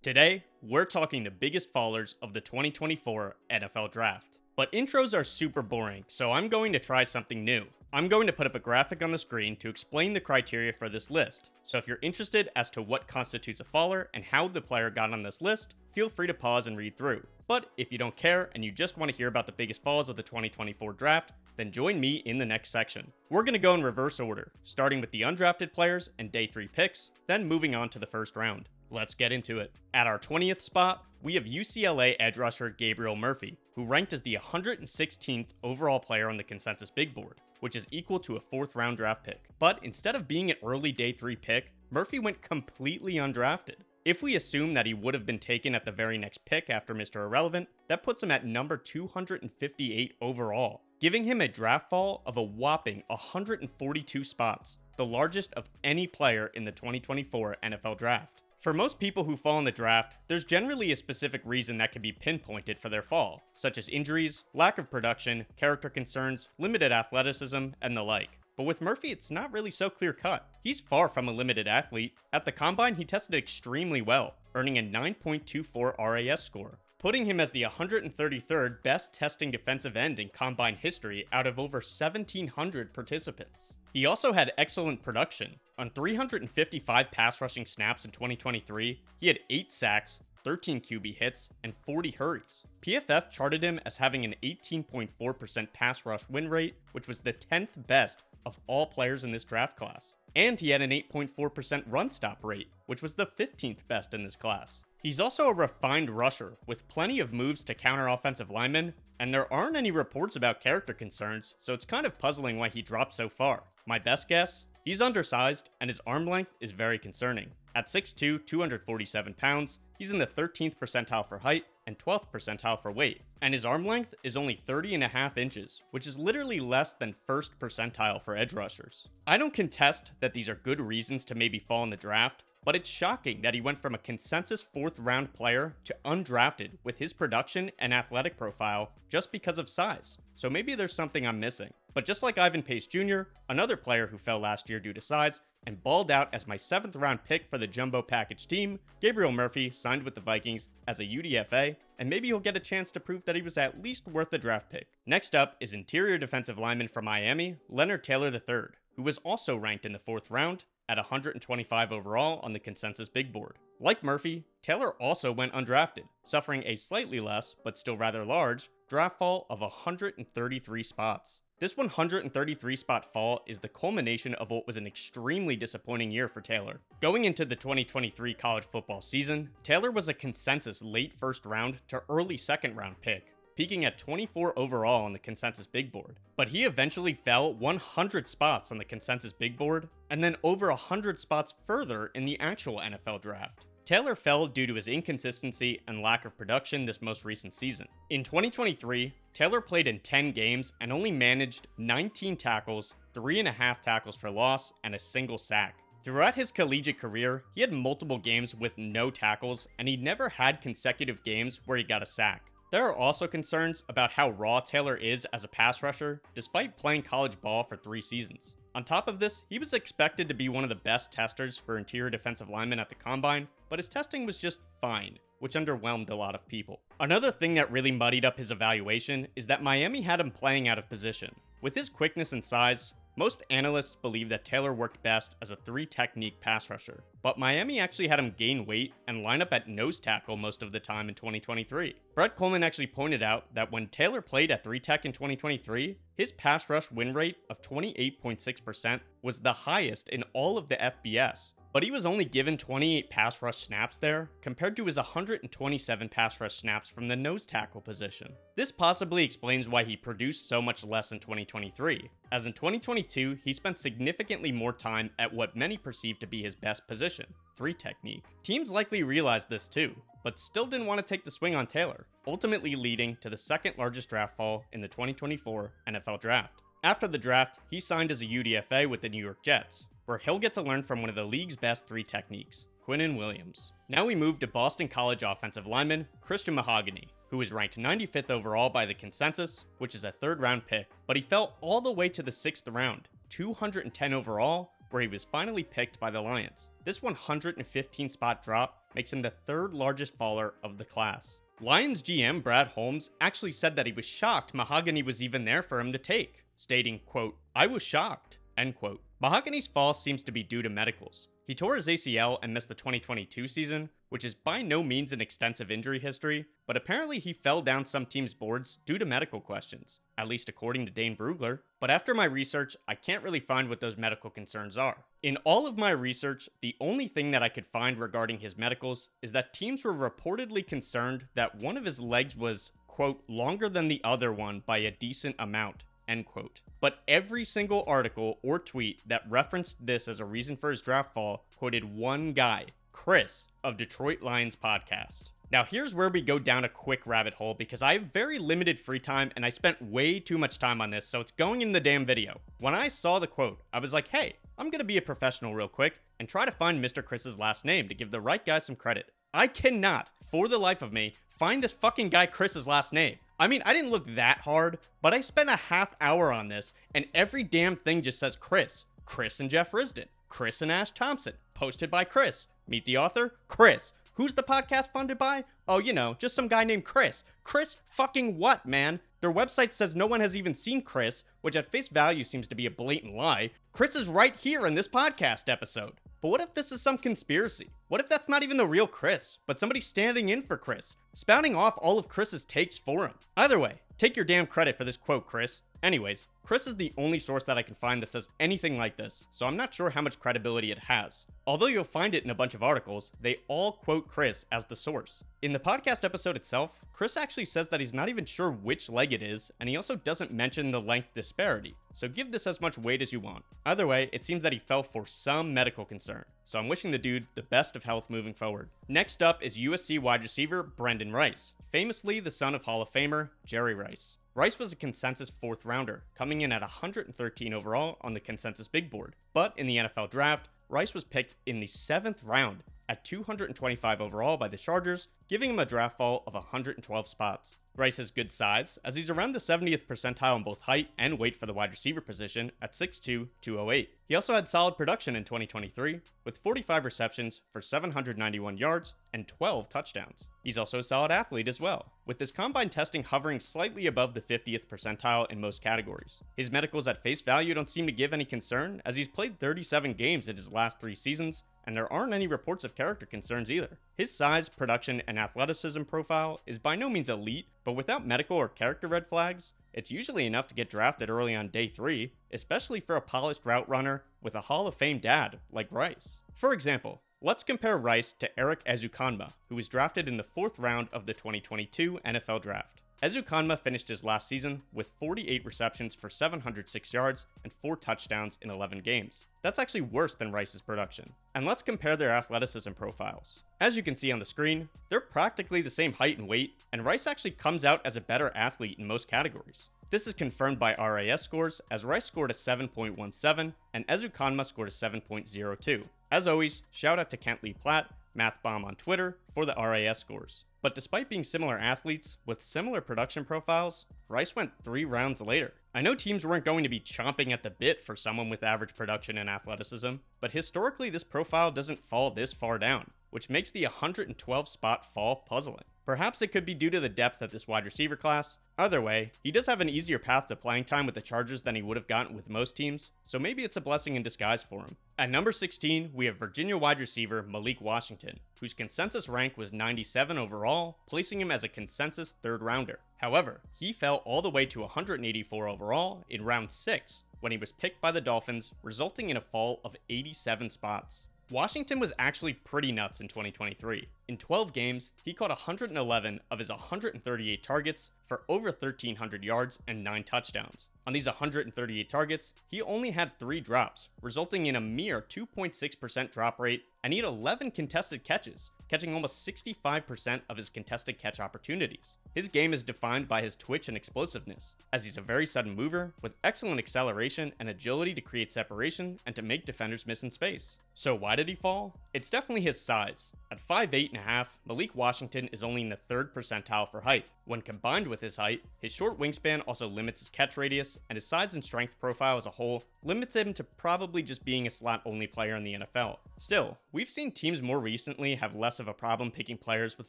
Today, we're talking the biggest fallers of the 2024 NFL Draft. But intros are super boring, so I'm going to try something new. I'm going to put up a graphic on the screen to explain the criteria for this list. So if you're interested as to what constitutes a faller and how the player got on this list, feel free to pause and read through. But if you don't care and you just want to hear about the biggest falls of the 2024 draft, then join me in the next section. We're going to go in reverse order, starting with the undrafted players and day 3 picks, then moving on to the first round. Let's get into it. At our 20th spot, we have UCLA edge rusher Gabriel Murphy, who ranked as the 116th overall player on the consensus big board, which is equal to a 4th round draft pick. But instead of being an early day 3 pick, Murphy went completely undrafted. If we assume that he would have been taken at the very next pick after Mr. Irrelevant, that puts him at number 258 overall, giving him a draft fall of a whopping 142 spots, the largest of any player in the 2024 NFL Draft. For most people who fall in the draft, there's generally a specific reason that can be pinpointed for their fall, such as injuries, lack of production, character concerns, limited athleticism, and the like. But with Murphy, it's not really so clear-cut. He's far from a limited athlete. At the Combine, he tested extremely well, earning a 9.24 RAS score, putting him as the 133rd best testing defensive end in Combine history out of over 1,700 participants. He also had excellent production. On 355 pass rushing snaps in 2023, he had 8 sacks, 13 QB hits, and 40 hurries. PFF charted him as having an 18.4% pass rush win rate, which was the 10th best of all players in this draft class. And he had an 8.4% run stop rate, which was the 15th best in this class. He's also a refined rusher, with plenty of moves to counter offensive linemen, and there aren't any reports about character concerns, so it's kind of puzzling why he dropped so far. My best guess? He's undersized, and his arm length is very concerning. At 6'2", 247 pounds, he's in the 13th percentile for height and 12th percentile for weight, and his arm length is only 30.5 inches, which is literally less than 1st percentile for edge rushers. I don't contest that these are good reasons to maybe fall in the draft, but it's shocking that he went from a consensus 4th round player to undrafted with his production and athletic profile just because of size. So maybe there's something I'm missing. But just like Ivan Pace Jr., another player who fell last year due to size, and balled out as my 7th round pick for the jumbo package team, Gabriel Murphy signed with the Vikings as a UDFA, and maybe he'll get a chance to prove that he was at least worth the draft pick. Next up is interior defensive lineman from Miami, Leonard Taylor III, who was also ranked in the 4th round at 125 overall on the consensus big board. Like Murphy, Taylor also went undrafted, suffering a slightly less, but still rather large, draft fall of 133 spots. This 133 spot fall is the culmination of what was an extremely disappointing year for Taylor. Going into the 2023 college football season, Taylor was a consensus late 1st round to early 2nd round pick, peaking at 24 overall on the consensus big board. But he eventually fell 100 spots on the consensus big board, and then over 100 spots further in the actual NFL draft. Taylor fell due to his inconsistency and lack of production this most recent season. In 2023, Taylor played in 10 games and only managed 19 tackles, 3.5 tackles for loss, and a single sack. Throughout his collegiate career, he had multiple games with no tackles, and he never had consecutive games where he got a sack. There are also concerns about how raw Taylor is as a pass rusher, despite playing college ball for 3 seasons. On top of this, he was expected to be one of the best testers for interior defensive linemen at the Combine, but his testing was just fine, which underwhelmed a lot of people. Another thing that really muddied up his evaluation is that Miami had him playing out of position. With his quickness and size, most analysts believe that Taylor worked best as a 3-technique pass rusher, but Miami actually had him gain weight and line up at nose tackle most of the time in 2023. Brett Coleman actually pointed out that when Taylor played at 3-tech in 2023, his pass rush win rate of 28.6% was the highest in all of the FBS. But he was only given 28 pass rush snaps there, compared to his 127 pass rush snaps from the nose tackle position. This possibly explains why he produced so much less in 2023, as in 2022, he spent significantly more time at what many perceive to be his best position, 3-technique. Teams likely realized this too, but still didn't want to take the swing on Taylor, ultimately leading to the 2nd largest draft fall in the 2024 NFL Draft. After the draft, he signed as a UDFA with the New York Jets, where he'll get to learn from one of the league's best 3-techniques, Quinnen Williams. Now we move to Boston College offensive lineman Christian Mahogany, who was ranked 95th overall by the consensus, which is a 3rd round pick, but he fell all the way to the 6th round, 210 overall, where he was finally picked by the Lions. This 115 spot drop makes him the third largest faller of the class. Lions GM Brad Holmes actually said that he was shocked Mahogany was even there for him to take, stating, quote, "I was shocked," end quote. Mahogany's fall seems to be due to medicals. He tore his ACL and missed the 2022 season, which is by no means an extensive injury history, but apparently he fell down some teams' boards due to medical questions, at least according to Dane Brugler. But after my research, I can't really find what those medical concerns are. In all of my research, the only thing that I could find regarding his medicals is that teams were reportedly concerned that one of his legs was, quote, longer than the other one by a decent amount, end quote. But every single article or tweet that referenced this as a reason for his draft fall quoted one guy, Chris of Detroit Lions Podcast. Now here's where we go down a quick rabbit hole because I have very limited free time and I spent way too much time on this, so it's going in the damn video. When I saw the quote, I was like, hey, I'm gonna be a professional real quick and try to find Mr. Chris's last name to give the right guy some credit. I cannot, for the life of me, find this fucking guy Chris's last name. I mean, I didn't look that hard, but I spent a half hour on this, and every damn thing just says Chris. Chris and Jeff Risdon. Chris and Ash Thompson. Posted by Chris. Meet the author? Chris. Who's the podcast funded by? Oh, you know, just some guy named Chris. Chris fucking what, man? Their website says no one has even seen Chris, which at face value seems to be a blatant lie. Chris is right here in this podcast episode. But what if this is some conspiracy? What if that's not even the real Chris, but somebody standing in for Chris, spouting off all of Chris's takes for him? Either way, take your damn credit for this quote, Chris. Anyways, Chris is the only source that I can find that says anything like this, so I'm not sure how much credibility it has. Although you'll find it in a bunch of articles, they all quote Chris as the source. In the podcast episode itself, Chris actually says that he's not even sure which leg it is, and he also doesn't mention the length disparity, so give this as much weight as you want. Either way, it seems that he fell for some medical concern, so I'm wishing the dude the best of health moving forward. Next up is USC wide receiver Brendan Rice, famously the son of Hall of Famer Jerry Rice. Rice was a consensus 4th rounder, coming in at 113 overall on the consensus big board. But in the NFL draft, Rice was picked in the 7th round at 225 overall by the Chargers, giving him a draft fall of 112 spots. Rice has good size, as he's around the 70th percentile in both height and weight for the wide receiver position at 6'2", 208. He also had solid production in 2023, with 45 receptions for 791 yards and 12 touchdowns. He's also a solid athlete as well, with his combine testing hovering slightly above the 50th percentile in most categories. His medicals at face value don't seem to give any concern, as he's played 37 games in his last 3 seasons, and there aren't any reports of character concerns either. His size, production, and athleticism profile is by no means elite, but without medical or character red flags, it's usually enough to get drafted early on day 3, especially for a polished route runner with a Hall of Fame dad like Rice. For example, let's compare Rice to Eric Ezukanma, who was drafted in the 4th round of the 2022 NFL Draft. Ezukanma finished his last season with 48 receptions for 706 yards and 4 touchdowns in 11 games. That's actually worse than Rice's production. And let's compare their athleticism profiles. As you can see on the screen, they're practically the same height and weight, and Rice actually comes out as a better athlete in most categories. This is confirmed by RAS scores, as Rice scored a 7.17 and Ezukanma scored a 7.02. As always, shout out to Kent Lee Platt, MathBomb on Twitter, for the RAS scores. But despite being similar athletes with similar production profiles, Rice went 3 rounds later. I know teams weren't going to be chomping at the bit for someone with average production and athleticism, but historically this profile doesn't fall this far down, which makes the 112 spot fall puzzling. Perhaps it could be due to the depth of this wide receiver class. Either way, he does have an easier path to playing time with the Chargers than he would have gotten with most teams, so maybe it's a blessing in disguise for him. At number 16, we have Virginia wide receiver Malik Washington, whose consensus rank was 97 overall, placing him as a consensus 3rd rounder. However, he fell all the way to 184 overall in round 6 when he was picked by the Dolphins, resulting in a fall of 87 spots. Washington was actually pretty nuts in 2023. In 12 games, he caught 111 of his 138 targets for over 1,300 yards and 9 touchdowns. On these 138 targets, he only had 3 drops, resulting in a mere 2.6% drop rate, and he had 11 contested catches, catching almost 65% of his contested catch opportunities. His game is defined by his twitch and explosiveness, as he's a very sudden mover with excellent acceleration and agility to create separation and to make defenders miss in space. So why did he fall? It's definitely his size, At 5'8.5", Malik Washington is only in the 3rd percentile for height. When combined with his height, his short wingspan also limits his catch radius, and his size and strength profile as a whole limits him to probably just being a slot-only player in the NFL. Still, we've seen teams more recently have less of a problem picking players with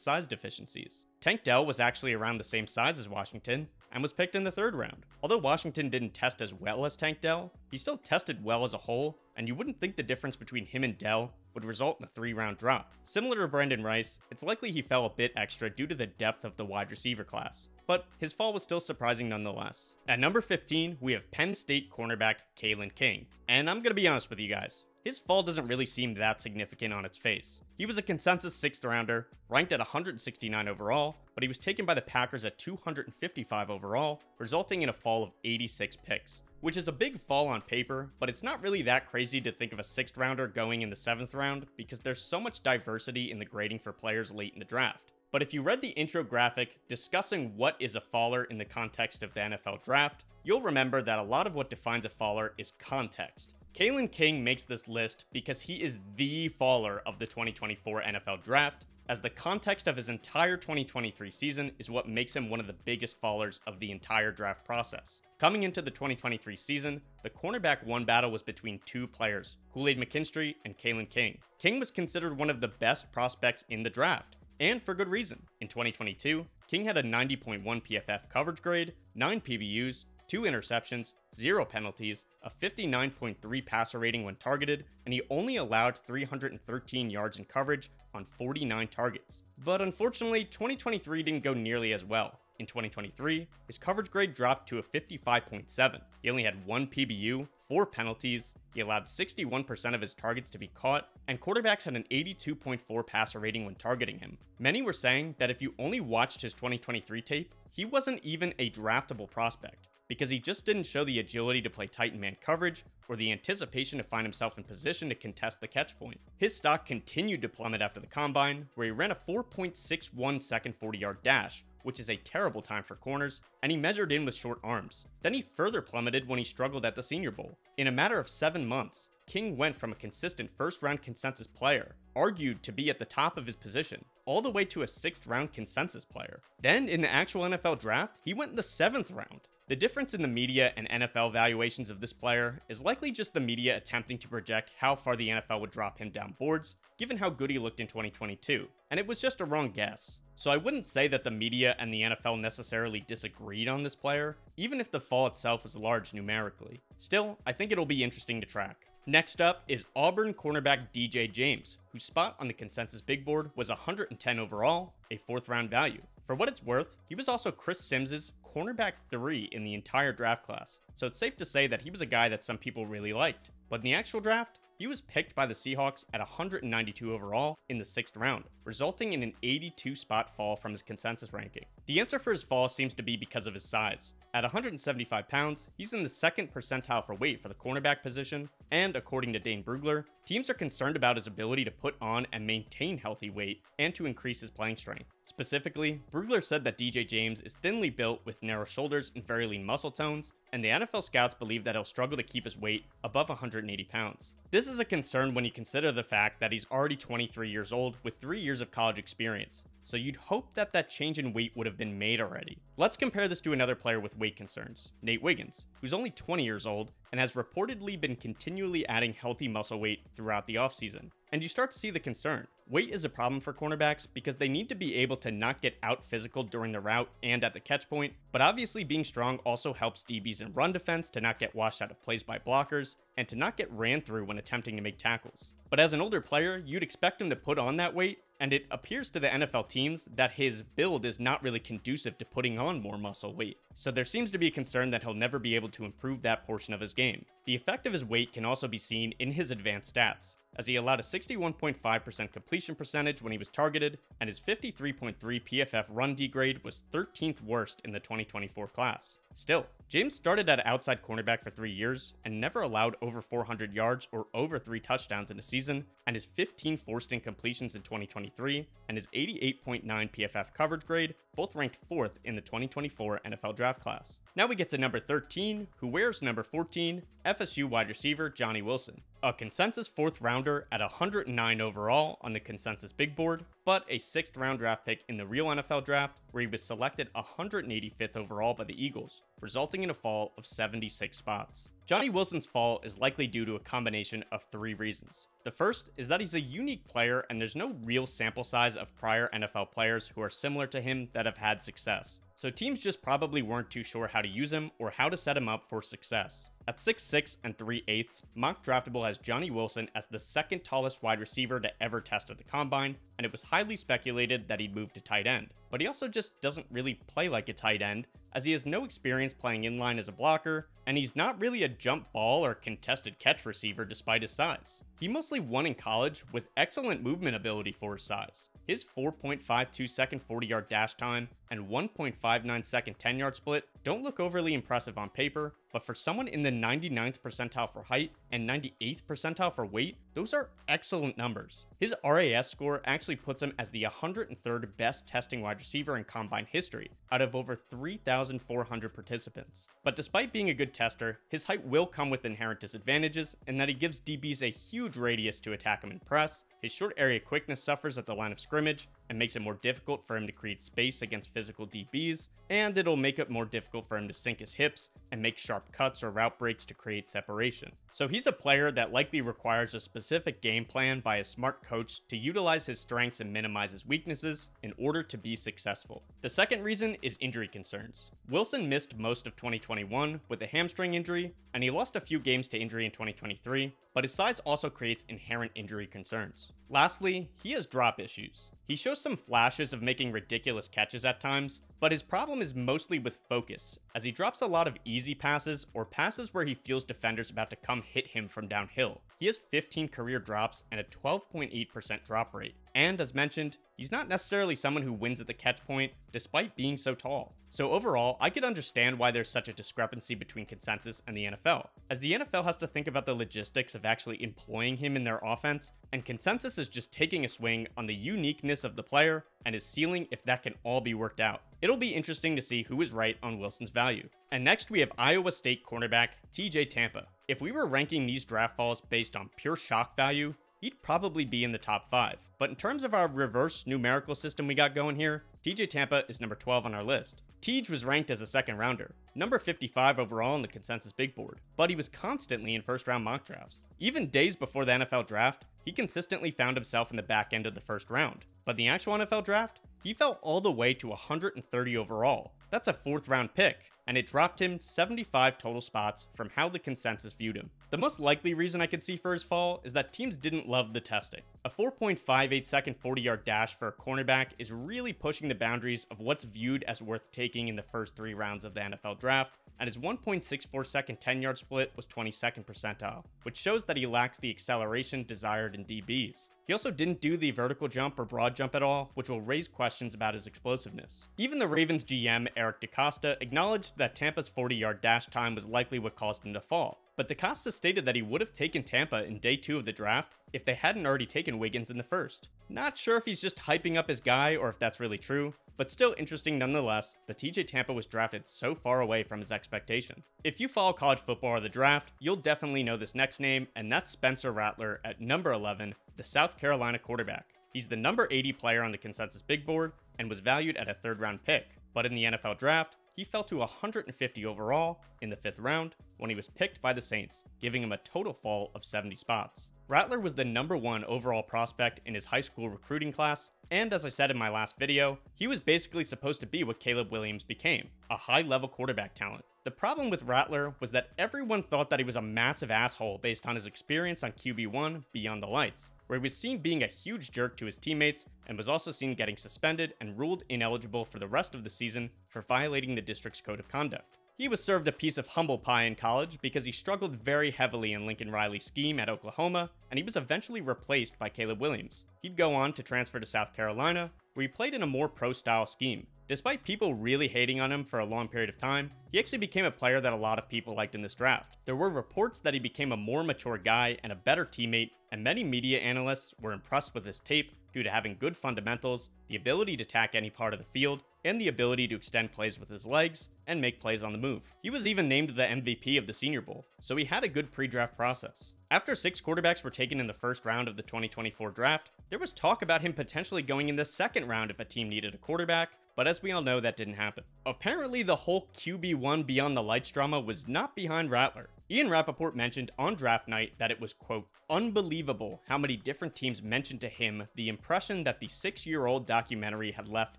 size deficiencies. Tank Dell was actually around the same size as Washington, and was picked in the 3rd round. Although Washington didn't test as well as Tank Dell, he still tested well as a whole, and you wouldn't think the difference between him and Dell would result in a 3-round drop. Similar to Brandon Rice, it's likely he fell a bit extra due to the depth of the wide receiver class, but his fall was still surprising nonetheless. At number 15, we have Penn State cornerback Kalen King, and I'm gonna be honest with you guys, his fall doesn't really seem that significant on its face. He was a consensus 6th rounder, ranked at 169 overall, but he was taken by the Packers at 255 overall, resulting in a fall of 86 picks, which is a big fall on paper, but it's not really that crazy to think of a 6th rounder going in the 7th round because there's so much diversity in the grading for players late in the draft. But if you read the intro graphic discussing what is a faller in the context of the NFL draft, you'll remember that a lot of what defines a faller is context. Kalen King makes this list because he is the faller of the 2024 NFL draft, as the context of his entire 2023 season is what makes him one of the biggest fallers of the entire draft process. Coming into the 2023 season, the cornerback 1 battle was between 2 players, Kool-Aid McKinstry and Kalen King. King was considered one of the best prospects in the draft, and for good reason. In 2022, King had a 90.1 PFF coverage grade, 9 PBUs, 2 interceptions, 0 penalties, a 59.3 passer rating when targeted, and he only allowed 313 yards in coverage on 49 targets. But unfortunately, 2023 didn't go nearly as well. In 2023, his coverage grade dropped to a 55.7. He only had 1 PBU, 4 penalties, he allowed 61% of his targets to be caught, and quarterbacks had an 82.4 passer rating when targeting him. Many were saying that if you only watched his 2023 tape, he wasn't even a draftable prospect, because he just didn't show the agility to play tight man coverage or the anticipation to find himself in position to contest the catch point. His stock continued to plummet after the combine, where he ran a 4.61 second 40-yard dash, which is a terrible time for corners, and he measured in with short arms. Then he further plummeted when he struggled at the Senior Bowl. In a matter of 7 months, King went from a consistent 1st-round consensus player, argued to be at the top of his position, all the way to a 6th-round consensus player. Then, in the actual NFL draft, he went in the 7th round. The difference in the media and NFL valuations of this player is likely just the media attempting to project how far the NFL would drop him down boards, given how good he looked in 2022, and it was just a wrong guess. So I wouldn't say that the media and the NFL necessarily disagreed on this player, even if the fall itself was large numerically. Still, I think it'll be interesting to track. Next up is Auburn cornerback DJ James, whose spot on the consensus big board was 110 overall, a 4th-round value. For what it's worth, he was also Chris Simms' cornerback 3 in the entire draft class, so it's safe to say that he was a guy that some people really liked. But in the actual draft, he was picked by the Seahawks at 192 overall in the 6th round, resulting in an 82 spot fall from his consensus ranking. The answer for his fall seems to be because of his size. At 175 pounds, he's in the 2nd percentile for weight for the cornerback position, and according to Dane Brugler, teams are concerned about his ability to put on and maintain healthy weight and to increase his playing strength. Specifically, Brugler said that DJ James is thinly built with narrow shoulders and very lean muscle tones, and the NFL scouts believe that he'll struggle to keep his weight above 180 pounds. This is a concern when you consider the fact that he's already 23 years old with 3 years of college experience, so you'd hope that that change in weight would have been made already. Let's compare this to another player with weight concerns, Nate Wiggins, who's only 20 years old and has reportedly been continually adding healthy muscle weight throughout the offseason. And you start to see the concern. Weight is a problem for cornerbacks because they need to be able to not get out physical during the route and at the catch point, but obviously being strong also helps DBs in run defense to not get washed out of plays by blockers and to not get ran through when attempting to make tackles. But as an older player, you'd expect him to put on that weight, and it appears to the NFL teams that his build is not really conducive to putting on more muscle weight. So there seems to be a concern that he'll never be able to improve that portion of his game. The effect of his weight can also be seen in his advanced stats, as he allowed a 61.5% completion percentage when he was targeted, and his 53.3 PFF run D grade was 13th worst in the 2024 class. Still, James started at outside cornerback for 3 years and never allowed over 400 yards or over 3 touchdowns in a season, and his 15 forced incompletions in 2023 and his 88.9 PFF coverage grade both ranked 4th in the 2024 NFL Draft class. Now we get to number 13, who wears number 14, FSU wide receiver Johnny Wilson. A consensus 4th rounder at 109 overall on the consensus big board, but a 6th round draft pick in the real NFL draft where he was selected 185th overall by the Eagles, resulting in a fall of 76 spots. Johnny Wilson's fall is likely due to a combination of 3 reasons. The first is that he's a unique player and there's no real sample size of prior NFL players who are similar to him that have had success. So teams just probably weren't too sure how to use him or how to set him up for success. At 6'6 and 3/8, Mock Draftable has Johnny Wilson as the 2nd tallest wide receiver to ever test at the combine, and it was highly speculated that he'd move to tight end. But he also just doesn't really play like a tight end, as he has no experience playing inline as a blocker, and he's not really a jump ball or contested catch receiver despite his size. He mostly won in college with excellent movement ability for his size. His 4.52 second 40-yard dash time and 1.59 second 10-yard split don't look overly impressive on paper, but for someone in the 99th percentile for height and 98th percentile for weight, those are excellent numbers. His RAS score actually puts him as the 103rd best testing wide receiver in combine history, out of over 3,400 participants. But despite being a good tester, his height will come with inherent disadvantages in that he gives DBs a huge radius to attack him in press, his short area quickness suffers at the line of scrimmage and makes it more difficult for him to create space against physical DBs, and it'll make it more difficult for him to sink his hips and make sharp cuts or route breaks to create separation. So he's a player that likely requires a specific game plan by a smart coach to utilize his strengths and minimize his weaknesses in order to be successful. The second reason is injury concerns. Wilson missed most of 2021 with a hamstring injury, and he lost a few games to injury in 2023, but his size also creates inherent injury concerns. Lastly, he has drop issues. He shows some flashes of making ridiculous catches at times, but his problem is mostly with focus, as he drops a lot of easy passes or passes where he feels defenders about to come hit him from downhill. He has 15 career drops and a 12.8% drop rate, and as mentioned, he's not necessarily someone who wins at the catch point despite being so tall. So overall, I could understand why there's such a discrepancy between consensus and the NFL, as the NFL has to think about the logistics of actually employing him in their offense, and consensus is just taking a swing on the uniqueness of the player and his ceiling if that can all be worked out. It'll be interesting to see who is right on Wilson's value. And next we have Iowa State cornerback TJ Tampa. If we were ranking these draft falls based on pure shock value, he'd probably be in the top 5. But in terms of our reverse numerical system we got going here, TJ Tampa is number 12 on our list. Tej was ranked as a 2nd rounder, number 55 overall on the consensus big board, but he was constantly in 1st round mock drafts. Even days before the NFL draft, he consistently found himself in the back end of the 1st round. But the actual NFL draft, he fell all the way to 130 overall. That's a 4th round pick, and it dropped him 75 total spots from how the consensus viewed him. The most likely reason I could see for his fall is that teams didn't love the testing. A 4.58 second 40-yard dash for a cornerback is really pushing the boundaries of what's viewed as worth taking in the first 3 rounds of the NFL draft, and his 1.64 second 10-yard split was 22nd percentile, which shows that he lacks the acceleration desired in DBs. He also didn't do the vertical jump or broad jump at all, which will raise questions about his explosiveness. Even the Ravens GM Eric DeCosta acknowledged that Tampa's 40-yard dash time was likely what caused him to fall, but DeCosta stated that he would have taken Tampa in day 2 of the draft if they hadn't already taken Wiggins in the 1st. Not sure if he's just hyping up his guy or if that's really true, but still interesting nonetheless that TJ Tampa was drafted so far away from his expectation. If you follow college football or the draft, you'll definitely know this next name, and that's Spencer Rattler at number 11, the South Carolina quarterback. He's the number 80 player on the consensus big board and was valued at a 3rd round pick, but in the NFL draft, he fell to 150 overall in the 5th round when he was picked by the Saints, giving him a total fall of 70 spots. Rattler was the number 1 overall prospect in his high school recruiting class, and as I said in my last video, he was basically supposed to be what Caleb Williams became, a high-level quarterback talent. The problem with Rattler was that everyone thought that he was a massive asshole based on his experience on QB1 Beyond the Lights, where he was seen being a huge jerk to his teammates and was also seen getting suspended and ruled ineligible for the rest of the season for violating the district's code of conduct. He was served a piece of humble pie in college because he struggled very heavily in Lincoln Riley's scheme at Oklahoma, and he was eventually replaced by Caleb Williams. He'd go on to transfer to South Carolina, where he played in a more pro-style scheme. Despite people really hating on him for a long period of time, he actually became a player that a lot of people liked in this draft. There were reports that he became a more mature guy and a better teammate, and many media analysts were impressed with his tape due to having good fundamentals, the ability to attack any part of the field, and the ability to extend plays with his legs and make plays on the move. He was even named the MVP of the Senior Bowl, so he had a good pre-draft process. After 6 quarterbacks were taken in the first round of the 2024 draft, there was talk about him potentially going in the second round if a team needed a quarterback, but as we all know, that didn't happen. Apparently, the whole QB1 Beyond the Lights drama was not behind Rattler. Ian Rappaport mentioned on draft night that it was, quote, unbelievable how many different teams mentioned to him the impression that the 6-year-old documentary had left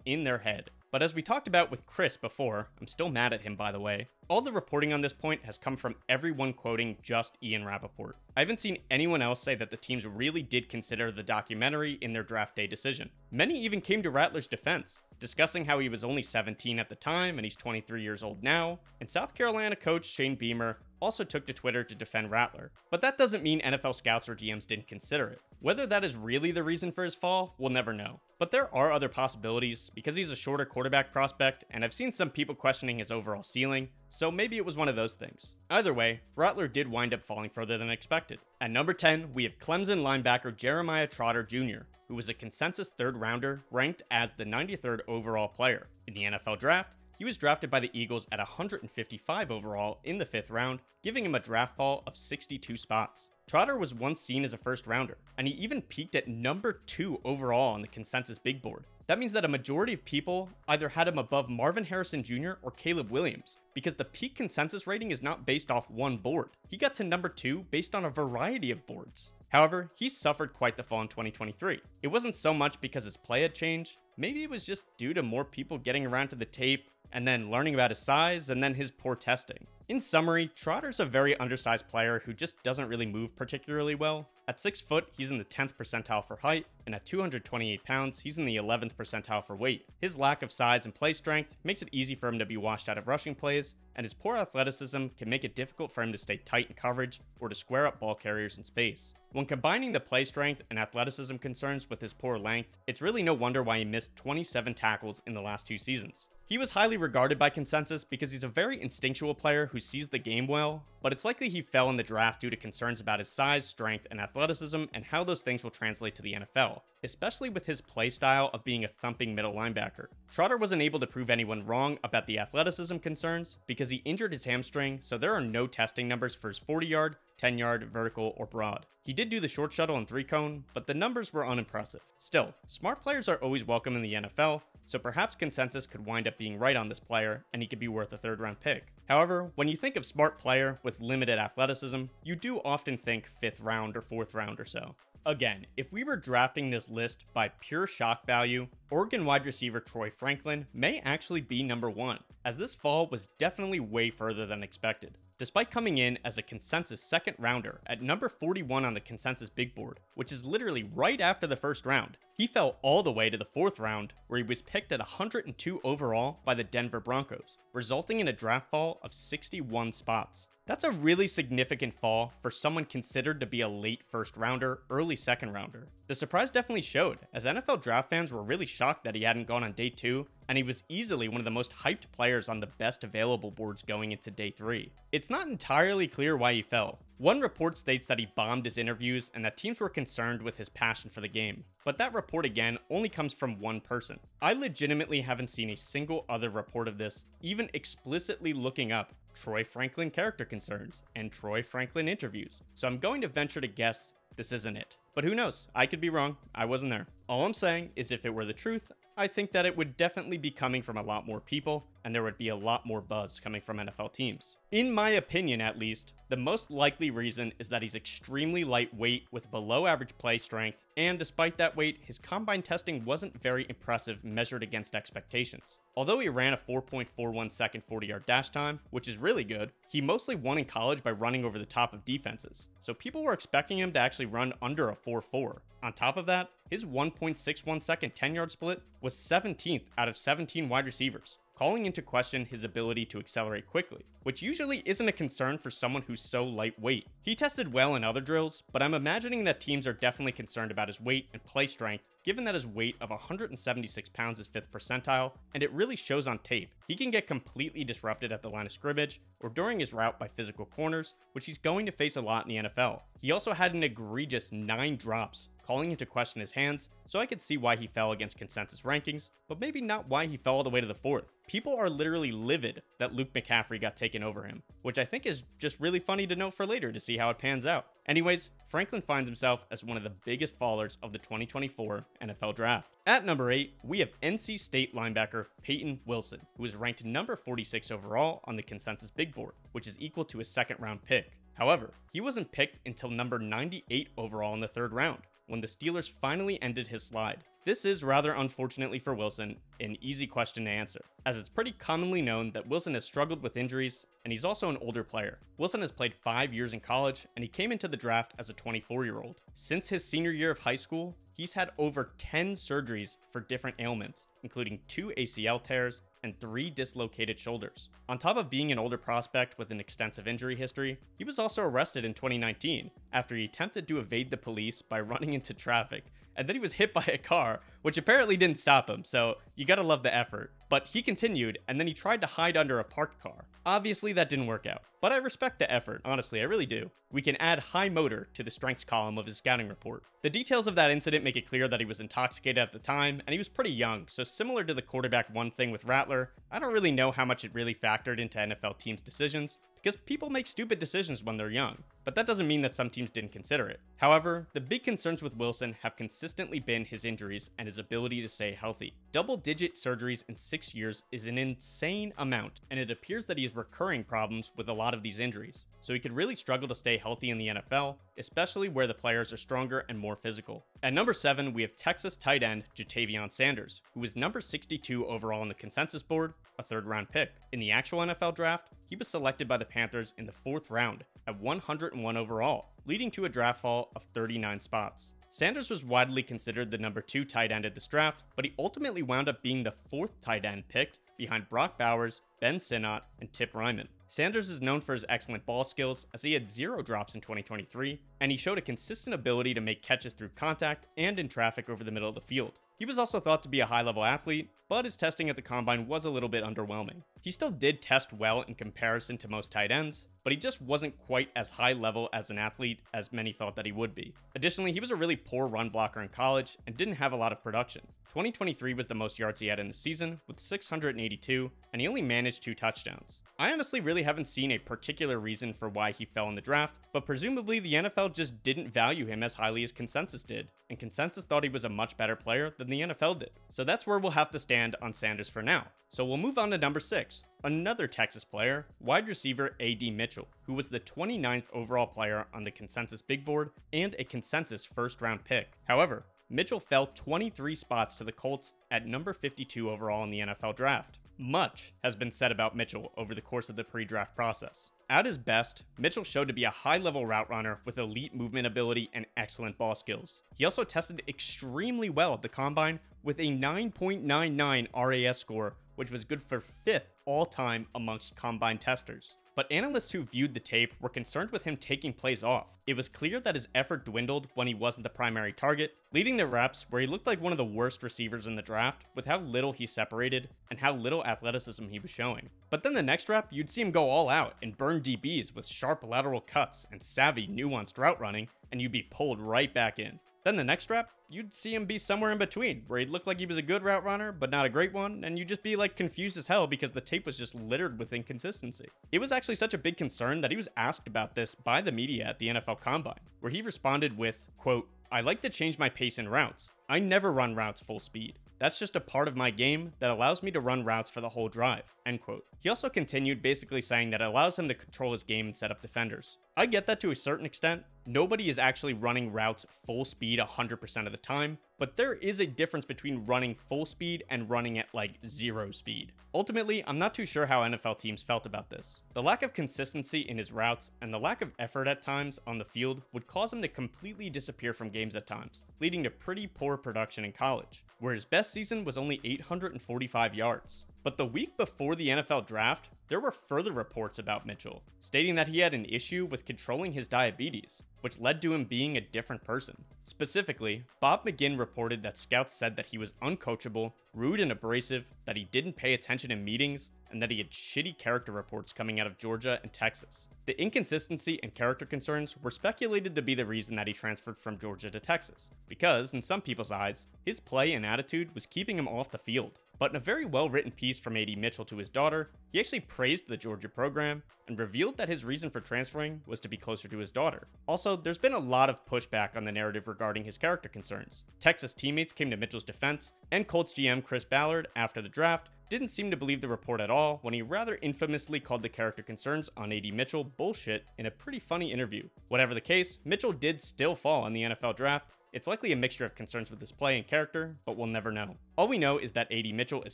in their head. But as we talked about with Chris before, I'm still mad at him by the way, all the reporting on this point has come from everyone quoting just Ian Rappaport. I haven't seen anyone else say that the teams really did consider the documentary in their draft day decision. Many even came to Rattler's defense, discussing how he was only 17 at the time and he's 23 years old now, and South Carolina coach Shane Beamer also took to Twitter to defend Rattler. But that doesn't mean NFL scouts or GMs didn't consider it. Whether that is really the reason for his fall, we'll never know. But there are other possibilities, because he's a shorter quarterback prospect, and I've seen some people questioning his overall ceiling, so maybe it was one of those things. Either way, Rattler did wind up falling further than expected. At number 10, we have Clemson linebacker Jeremiah Trotter Jr., who was a consensus 3rd rounder ranked as the 93rd overall player. In the NFL draft, he was drafted by the Eagles at 155 overall in the 5th round, giving him a draft fall of 62 spots. Trotter was once seen as a 1st rounder, and he even peaked at number 2 overall on the consensus big board. That means that a majority of people either had him above Marvin Harrison Jr. or Caleb Williams, because the peak consensus rating is not based off one board. He got to number 2 based on a variety of boards. However, he suffered quite the fall in 2023. It wasn't so much because his play had changed, maybe it was just due to more people getting around to the tape, and then learning about his size, and then his poor testing. In summary, Trotter's a very undersized player who just doesn't really move particularly well. At 6 foot, he's in the 10th percentile for height, and at 228 pounds, he's in the 11th percentile for weight. His lack of size and play strength makes it easy for him to be washed out of rushing plays, and his poor athleticism can make it difficult for him to stay tight in coverage or to square up ball carriers in space. When combining the play strength and athleticism concerns with his poor length, it's really no wonder why he missed 27 tackles in the last 2 seasons. He was highly regarded by consensus because he's a very instinctual player who sees the game well, but it's likely he fell in the draft due to concerns about his size, strength, and athleticism and how those things will translate to the NFL, especially with his play style of being a thumping middle linebacker. Trotter wasn't able to prove anyone wrong about the athleticism concerns because he injured his hamstring, so there are no testing numbers for his 40-yard, 10-yard, vertical, or broad. He did do the short shuttle and 3-cone, but the numbers were unimpressive. Still, smart players are always welcome in the NFL, so perhaps consensus could wind up being right on this player, and he could be worth a 3rd-round pick. However, when you think of smart player with limited athleticism, you do often think 5th round or 4th round or so. Again, if we were drafting this list by pure shock value, Oregon wide receiver Troy Franklin may actually be number 1, as this fall was definitely way further than expected. Despite coming in as a consensus 2nd rounder at number 41 on the consensus big board, which is literally right after the 1st round, he fell all the way to the 4th round, where he was picked at 102 overall by the Denver Broncos, resulting in a draft fall of 61 spots. That's a really significant fall for someone considered to be a late 1st rounder, early 2nd rounder. The surprise definitely showed, as NFL draft fans were really shocked that he hadn't gone on day 2, and he was easily one of the most hyped players on the best available boards going into day 3. It's not entirely clear why he fell. One report states that he bombed his interviews and that teams were concerned with his passion for the game, but that report again only comes from one person. I legitimately haven't seen a single other report of this, even explicitly looking up Troy Franklin character concerns and Troy Franklin interviews, so I'm going to venture to guess this isn't it. But who knows, I could be wrong, I wasn't there. All I'm saying is if it were the truth, I think that it would definitely be coming from a lot more people, and there would be a lot more buzz coming from NFL teams. In my opinion at least, the most likely reason is that he's extremely lightweight with below average play strength, and despite that weight, his combine testing wasn't very impressive measured against expectations. Although he ran a 4.41 second 40-yard dash time, which is really good, he mostly won in college by running over the top of defenses, so people were expecting him to actually run under a 4.4. On top of that, his 1.61 second 10-yard split was 17th out of 17 wide receivers, calling into question his ability to accelerate quickly, which usually isn't a concern for someone who's so lightweight. He tested well in other drills, but I'm imagining that teams are definitely concerned about his weight and play strength, given that his weight of 176 pounds is 5th percentile, and it really shows on tape. He can get completely disrupted at the line of scrimmage or during his route by physical corners, which he's going to face a lot in the NFL. He also had an egregious 9 drops, calling into question his hands, so I could see why he fell against consensus rankings, but maybe not why he fell all the way to the 4th. People are literally livid that Luke McCaffrey got taken over him, which I think is just really funny to note for later to see how it pans out. Anyways, Franklin finds himself as one of the biggest fallers of the 2024 NFL Draft. At number 8, we have NC State linebacker Peyton Wilson, who is ranked number 46 overall on the consensus big board, which is equal to a second-round pick. However, he wasn't picked until number 98 overall in the 3rd round, when the Steelers finally ended his slide. This is, rather unfortunately for Wilson, an easy question to answer, as it's pretty commonly known that Wilson has struggled with injuries, and he's also an older player. Wilson has played 5 years in college, and he came into the draft as a 24-year-old. Since his senior year of high school, he's had over 10 surgeries for different ailments, including 2 ACL tears and 3 dislocated shoulders. On top of being an older prospect with an extensive injury history, he was also arrested in 2019 after he attempted to evade the police by running into traffic, and then he was hit by a car, which apparently didn't stop him, so you gotta love the effort. But he continued, and then he tried to hide under a parked car. Obviously that didn't work out, but I respect the effort, honestly, I really do. We can add high motor to the strengths column of his scouting report. The details of that incident make it clear that he was intoxicated at the time, and he was pretty young, so similar to the quarterback 1 thing with Rattler, I don't really know how much it really factored into NFL teams' decisions, because people make stupid decisions when they're young, but that doesn't mean that some teams didn't consider it. However, the big concerns with Wilson have consistently been his injuries and his ability to stay healthy. Double-digit surgeries in 6 years is an insane amount, and it appears that he has recurring problems with a lot of these injuries, so he could really struggle to stay healthy in the NFL, especially where the players are stronger and more physical. At number 7, we have Texas tight end Ja'Tavion Sanders, who is number 62 overall on the consensus board, a 3rd-round pick. In the actual NFL draft, he was selected by the Panthers in the 4th round at 101 overall, leading to a draft fall of 39 spots. Sanders was widely considered the number 2 tight end at this draft, but he ultimately wound up being the 4th tight end picked behind Brock Bowers, Ben Sinnott, and Tip Ryman. Sanders is known for his excellent ball skills, as he had 0 drops in 2023, and he showed a consistent ability to make catches through contact and in traffic over the middle of the field. He was also thought to be a high-level athlete, but his testing at the combine was a little bit underwhelming. He still did test well in comparison to most tight ends, but he just wasn't quite as high level as an athlete as many thought that he would be. Additionally, he was a really poor run blocker in college and didn't have a lot of production. 2023 was the most yards he had in the season, with 682, and he only managed 2 touchdowns. I honestly really haven't seen a particular reason for why he fell in the draft, but presumably the NFL just didn't value him as highly as consensus did, and consensus thought he was a much better player than the NFL did. So that's where we'll have to stand on Sanders for now. So we'll move on to number 6, another Texas player, wide receiver A.D. Mitchell, who was the 29th overall player on the consensus big board and a consensus 1st-round pick. However, Mitchell fell 23 spots to the Colts at number 52 overall in the NFL draft. Much has been said about Mitchell over the course of the pre-draft process. At his best, Mitchell showed to be a high-level route runner with elite movement ability and excellent ball skills. He also tested extremely well at the combine with a 9.99 RAS score, which was good for 5th all-time amongst combine testers. But analysts who viewed the tape were concerned with him taking plays off. It was clear that his effort dwindled when he wasn't the primary target, leading the reps where he looked like one of the worst receivers in the draft with how little he separated and how little athleticism he was showing. But then the next rep, you'd see him go all out and burn DBs with sharp lateral cuts and savvy, nuanced route running, and you'd be pulled right back in. Then the next rep, you'd see him be somewhere in between, where he'd look like he was a good route runner, but not a great one, and you'd just be like confused as hell because the tape was just littered with inconsistency. It was actually such a big concern that he was asked about this by the media at the NFL Combine, where he responded with, quote, "I like to change my pace in routes. I never run routes full speed. That's just a part of my game that allows me to run routes for the whole drive," end quote. He also continued basically saying that it allows him to control his game and set up defenders. I get that to a certain extent. Nobody is actually running routes full speed 100% of the time, but there is a difference between running full speed and running at like 0 speed. Ultimately, I'm not too sure how NFL teams felt about this. The lack of consistency in his routes and the lack of effort at times on the field would cause him to completely disappear from games at times, leading to pretty poor production in college, where his best season was only 845 yards. But the week before the NFL draft, there were further reports about Mitchell, stating that he had an issue with controlling his diabetes, which led to him being a different person. Specifically, Bob McGinn reported that scouts said that he was uncoachable, rude and abrasive, that he didn't pay attention in meetings, and that he had shitty character reports coming out of Georgia and Texas. The inconsistency and character concerns were speculated to be the reason that he transferred from Georgia to Texas, because, in some people's eyes, his play and attitude was keeping him off the field. But in a very well-written piece from AD Mitchell to his daughter, he actually praised the Georgia program and revealed that his reason for transferring was to be closer to his daughter. Also, there's been a lot of pushback on the narrative regarding his character concerns. Texas teammates came to Mitchell's defense, and Colts GM Chris Ballard, after the draft, didn't seem to believe the report at all when he rather infamously called the character concerns on AD Mitchell bullshit in a pretty funny interview. Whatever the case, Mitchell did still fall in the NFL draft. It's likely a mixture of concerns with his play and character, but we'll never know. All we know is that AD Mitchell is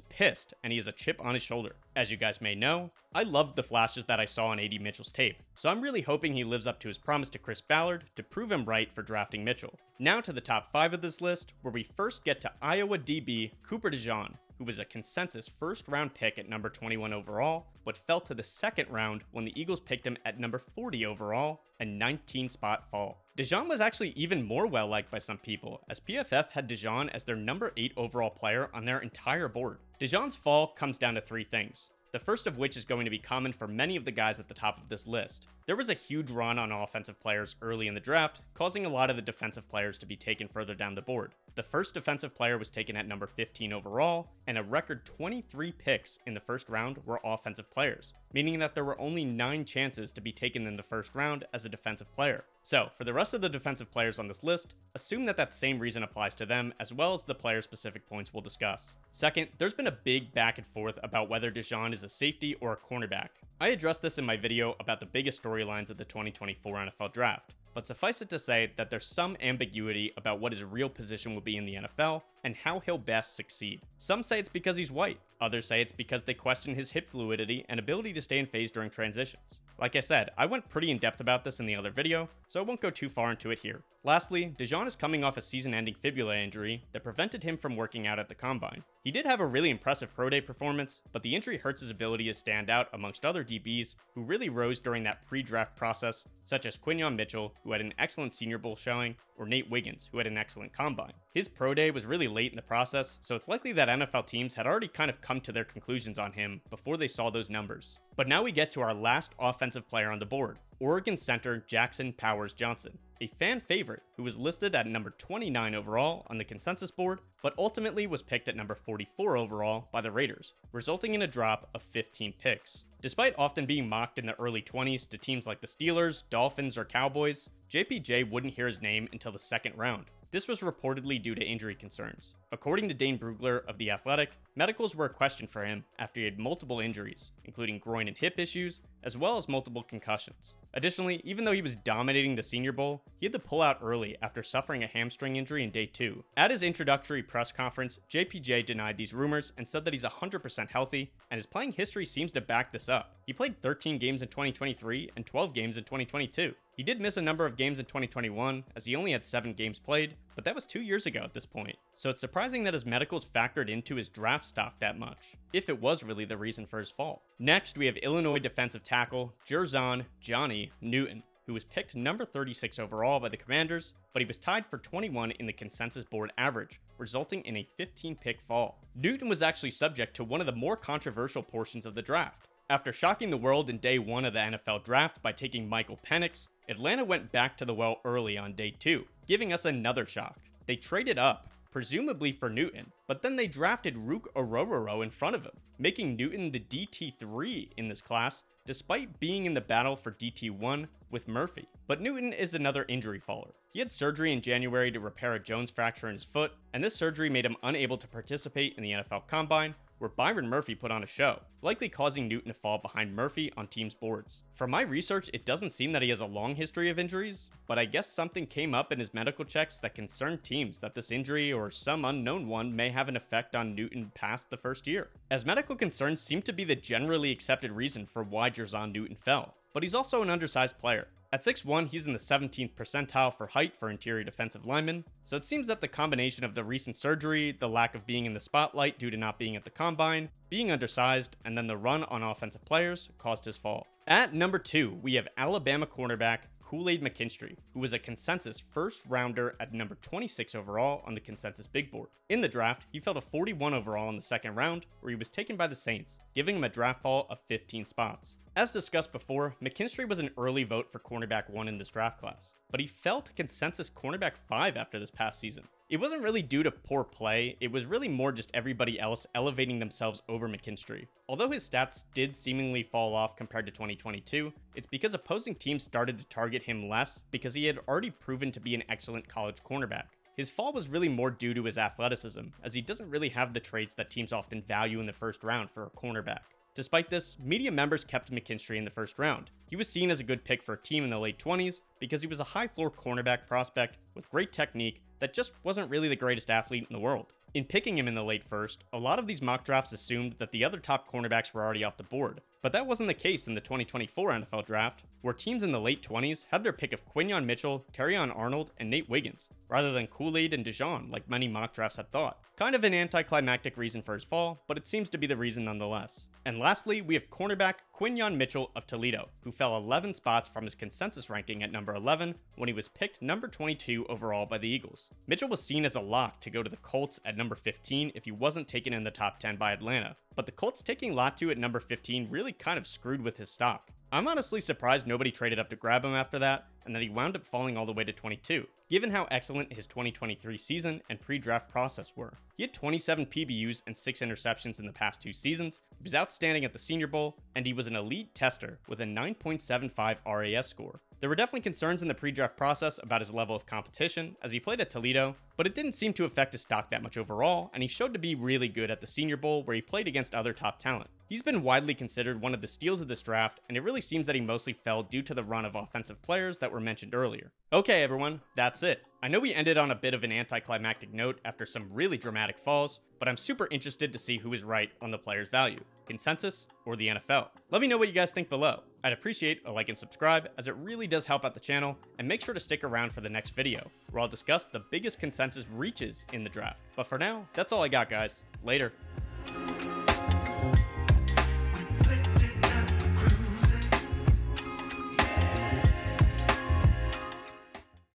pissed and he has a chip on his shoulder. As you guys may know, I loved the flashes that I saw on AD Mitchell's tape, so I'm really hoping he lives up to his promise to Chris Ballard to prove him right for drafting Mitchell. Now to the top 5 of this list, where we first get to Iowa DB Cooper DeJean, who was a consensus first-round pick at number 21 overall, but fell to the second round when the Eagles picked him at number 40 overall, a 19-spot fall. DeJean was actually even more well-liked by some people, as PFF had DeJean as their number 8 overall player on their entire board. DeJean's fall comes down to 3 things, the first of which is going to be common for many of the guys at the top of this list. There was a huge run on offensive players early in the draft, causing a lot of the defensive players to be taken further down the board. The first defensive player was taken at number 15 overall, and a record 23 picks in the first round were offensive players, meaning that there were only 9 chances to be taken in the first round as a defensive player. So, for the rest of the defensive players on this list, assume that that same reason applies to them, as well as the player-specific points we'll discuss. Second, there's been a big back and forth about whether DeJean is a safety or a cornerback. I addressed this in my video about the biggest storylines of the 2024 NFL Draft, but suffice it to say that there's some ambiguity about what his real position will be in the NFL and how he'll best succeed. Some say it's because he's white, others say it's because they question his hip fluidity and ability to stay in phase during transitions. Like I said, I went pretty in depth about this in the other video, so I won't go too far into it here. Lastly, DeJean is coming off a season-ending fibula injury that prevented him from working out at the combine. He did have a really impressive pro day performance, but the injury hurts his ability to stand out amongst other DBs who really rose during that pre-draft process, such as Quinyon Mitchell, who had an excellent Senior Bowl showing, or Nate Wiggins, who had an excellent combine. His pro day was really late in the process, so it's likely that NFL teams had already kind of come to their conclusions on him before they saw those numbers. But now we get to our last offensive player on the board, Oregon center Jackson Powers Johnson, a fan favorite who was listed at number 29 overall on the consensus board, but ultimately was picked at number 44 overall by the Raiders, resulting in a drop of 15 picks. Despite often being mocked in the early 20s to teams like the Steelers, Dolphins, or Cowboys, JPJ wouldn't hear his name until the second round. This was reportedly due to injury concerns. According to Dane Brugler of The Athletic, medicals were a question for him after he had multiple injuries, including groin and hip issues, as well as multiple concussions. Additionally, even though he was dominating the Senior Bowl, he had to pull out early after suffering a hamstring injury in day 2. At his introductory press conference, JPJ denied these rumors and said that he's 100% healthy, and his playing history seems to back this up. He played 13 games in 2023 and 12 games in 2022. He did miss a number of games in 2021, as he only had 7 games played, but that was 2 years ago at this point. So it's surprising that his medicals factored into his draft stock that much, if it was really the reason for his fall. Next, we have Illinois defensive tackle Jer'Zhan Johnny Newton, who was picked number 36 overall by the Commanders, but he was tied for 21 in the consensus board average, resulting in a 15-pick fall. Newton was actually subject to one of the more controversial portions of the draft. After shocking the world in day 1 of the NFL draft by taking Michael Penix, Atlanta went back to the well early on day 2, giving us another shock. They traded up, presumably for Newton, but then they drafted Rook Orororo in front of him, making Newton the DT3 in this class, despite being in the battle for DT1 with Murphy. But Newton is another injury faller. He had surgery in January to repair a Jones fracture in his foot, and this surgery made him unable to participate in the NFL Combine, where Byron Murphy put on a show, likely causing Newton to fall behind Murphy on teams' boards. From my research, it doesn't seem that he has a long history of injuries, but I guess something came up in his medical checks that concerned teams that this injury or some unknown one may have an effect on Newton past the first year, as medical concerns seem to be the generally accepted reason for why Jer'Zhan Newton fell. but he's also an undersized player. At 6'1", he's in the 17th percentile for height for interior defensive linemen, so it seems that the combination of the recent surgery, the lack of being in the spotlight due to not being at the combine, being undersized, and then the run on offensive players caused his fall. At number 2, we have Alabama cornerback Kool-Aid McKinstry, who was a consensus first rounder at number 26 overall on the consensus big board. In the draft, he fell to 41 overall in the second round, where he was taken by the Saints, giving him a draft fall of 15 spots. As discussed before, McKinstry was an early vote for cornerback 1 in this draft class, but he fell to consensus cornerback 5 after this past season. It wasn't really due to poor play, it was really more just everybody else elevating themselves over McKinstry. Although his stats did seemingly fall off compared to 2022, it's because opposing teams started to target him less because he had already proven to be an excellent college cornerback. His fall was really more due to his athleticism, as he doesn't really have the traits that teams often value in the first round for a cornerback. Despite this, media members kept McKinstry in the first round. He was seen as a good pick for a team in the late 20s because he was a high-floor cornerback prospect with great technique that just wasn't really the greatest athlete in the world. In picking him in the late first, a lot of these mock drafts assumed that the other top cornerbacks were already off the board, but that wasn't the case in the 2024 NFL Draft, where teams in the late 20s had their pick of Quinyon Mitchell, Terrion Arnold, and Nate Wiggins, rather than Kool-Aid and Dijon like many mock drafts had thought. Kind of an anticlimactic reason for his fall, but it seems to be the reason nonetheless. And lastly, we have cornerback Quinyon Mitchell of Toledo, who fell 11 spots from his consensus ranking at number 11 when he was picked number 22 overall by the Eagles. Mitchell was seen as a lock to go to the Colts at number 15 if he wasn't taken in the top 10 by Atlanta, but the Colts taking Latu at number 15 really kind of screwed with his stock. I'm honestly surprised nobody traded up to grab him after that, and that he wound up falling all the way to 22, given how excellent his 2023 season and pre-draft process were. He had 27 PBUs and 6 interceptions in the past 2 seasons, he was outstanding at the Senior Bowl, and he was an elite tester with a 9.75 RAS score. There were definitely concerns in the pre-draft process about his level of competition as he played at Toledo, but it didn't seem to affect his stock that much overall, and he showed to be really good at the Senior Bowl where he played against other top talent. He's been widely considered one of the steals of this draft, and it really seems that he mostly fell due to the run of offensive players that were mentioned earlier. Okay everyone, that's it. I know we ended on a bit of an anticlimactic note after some really dramatic falls, but I'm super interested to see who is right on the player's value, consensus or the NFL. Let me know what you guys think below. I'd appreciate a like and subscribe as it really does help out the channel, and make sure to stick around for the next video where I'll discuss the biggest consensus reaches in the draft. But for now, that's all I got guys. Later.